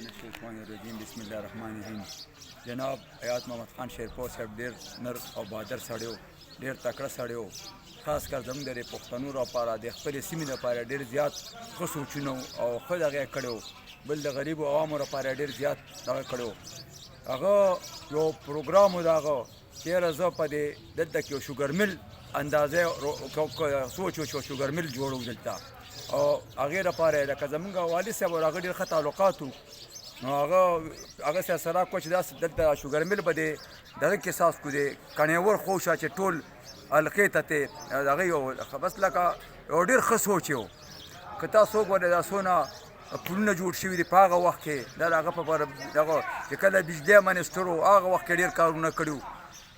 الشیطان الرجیم بسم الله الرحمن الرحیم. جناب حیات محمد خان شیرپور صاحب ډېر نر او بهادر سړی و، ډېر تکړه سړی و. خاص کر زموږ د پښتنو لپاره د خپلې سیمې لپاره ډېر زیات ښه سوچونه او ښه دغه یې کړی و. بل د غریبو عوامو لپاره ډېر زیات دغه کړی و. هغه یو پروګرام و د هغه چېرې زه په دې دلته کې یو شوګر مل اندازې سوچ و چې شوګر مل جوړو دلته، او هغې لپاره لکه زمونږ والد صاحب او هغه ډېر ښه تعلقات وو. نو هغه سیاسراک وه چې داسې دلته شوګر مل به دې دغه کې ساس کړو د کڼېور خوشه چې ټول حلقې ته ته هغه یو بس لکه یو ډېر ښه سوچ یې و. که تاسو وګورئ دا څونه پلونه جوړ شوي دي په هغه وخت کې، دا د هغه په دغه چې کله بجلی منسټر و هغه وخت کې ډېر کارونه کړي وو.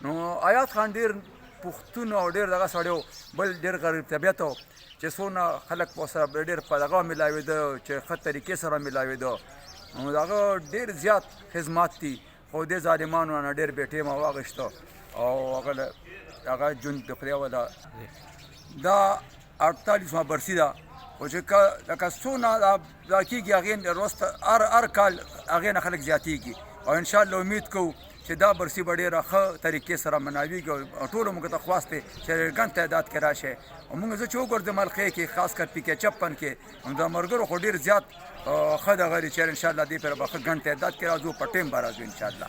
نو حیات خان ډېر پښتون او ډېر دغه سړی و، بل ډېر غریب طبیعت و چې څونه خلک په سره ډېر په دغه ملاوېده چې ښه طریقې سره ملاوېده. نو د هغه ډېر زیات خدمات دي، خو دې ظالمانو نه ډېر بې ټیمه واخیسته او هغه ژوند د خدای وله دا 48 برسي ده. خو چې لکه څونه دا کېږي هغې وروسته هر کال هغې نه خلک زیاتېږي، او انشاءالله امید کوو چې دا برسي به ډېره ښه طریقې سره مناویږي او ټولو موږ ته خواست دی چې ګڼ تعداد کې راشئ. او موږ زه چې وګرځم حلقې کې خاص کر پي کې چپن کې د ملګرو خو ډېر زیات ښه دغه دی چې انشاءالله دې پرې به ښه ګڼ تعداد کې راځو، په ټیم به راځو انشاءالله.